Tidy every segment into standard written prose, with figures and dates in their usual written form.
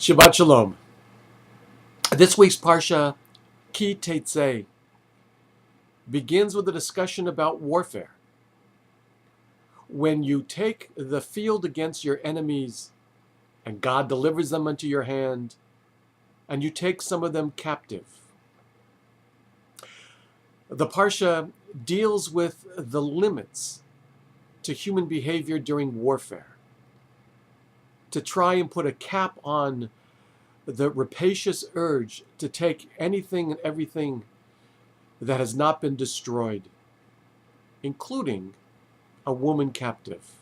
Shabbat Shalom. This week's Parsha, Ki Tetze, begins with a discussion about warfare. When you take the field against your enemies, and God delivers them unto your hand, and you take some of them captive. The Parsha deals with the limits to human behavior during warfare, to try and put a cap on the rapacious urge to take anything and everything that has not been destroyed, including a woman captive.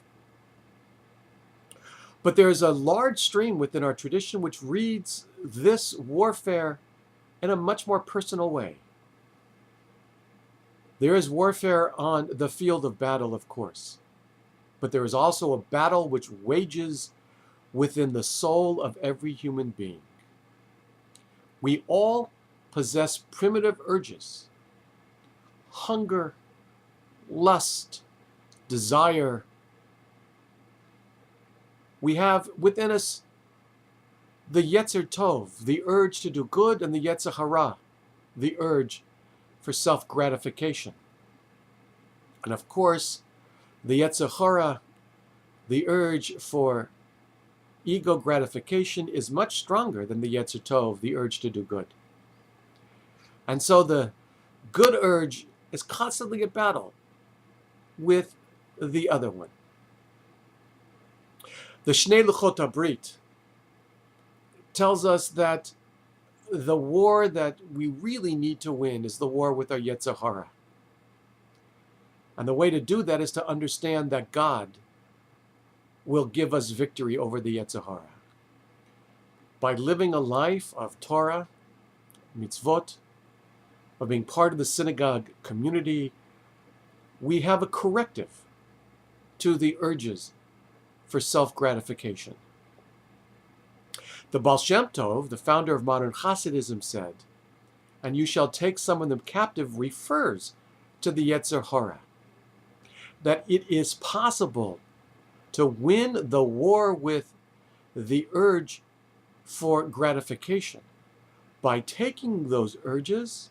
But there is a large stream within our tradition which reads this warfare in a much more personal way. There is warfare on the field of battle, of course, but there is also a battle which wages within the soul of every human being. We all possess primitive urges: hunger, lust, desire. We have within us the Yetzer Tov, the urge to do good, and the Yetzer Hara, the urge for self-gratification. And of course, the Yetzer Hara, the urge for ego gratification, is much stronger than the Yetzer Tov, the urge to do good. And so the good urge is constantly at battle with the other one. The Shnei Luchot HaBrit tells us that the war that we really need to win is the war with our Yetzer Hara. And the way to do that is to understand that God will give us victory over the Yetzer Hara. By living a life of Torah, mitzvot, of being part of the synagogue community, we have a corrective to the urges for self-gratification. The Baal Shem Tov, the founder of modern Hasidism, said, "And you shall take some of them captive," refers to the Yetzer Hara. That it is possible to win the war with the urge for gratification by taking those urges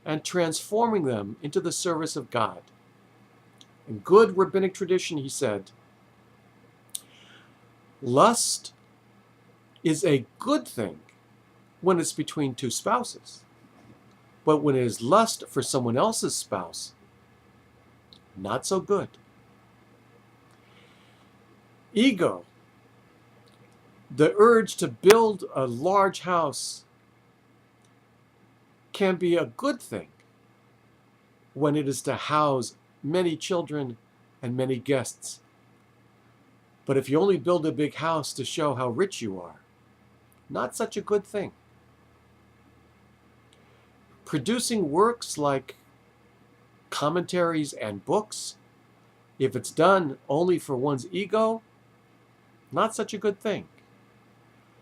and transforming them into the service of God. In good rabbinic tradition, he said, lust is a good thing when it's between two spouses, but when it is lust for someone else's spouse, not so good. Ego, the urge to build a large house, can be a good thing when it is to house many children and many guests. But if you only build a big house to show how rich you are, not such a good thing. Producing works like commentaries and books, if it's done only for one's ego, not such a good thing.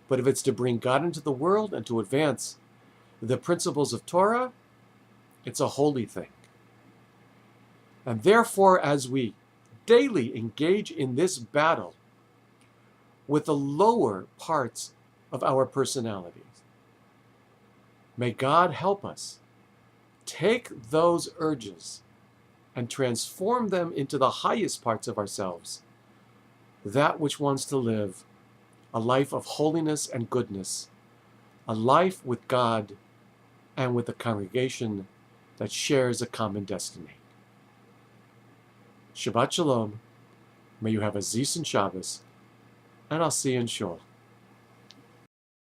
But if it's to bring God into the world and to advance the principles of Torah, it's a holy thing. And therefore, as we daily engage in this battle with the lower parts of our personalities, may God help us take those urges and transform them into the highest parts of ourselves, that which wants to live a life of holiness and goodness, a life with God and with a congregation that shares a common destiny. Shabbat Shalom. May you have a Zis and Shabbos, and I'll see you in Shul.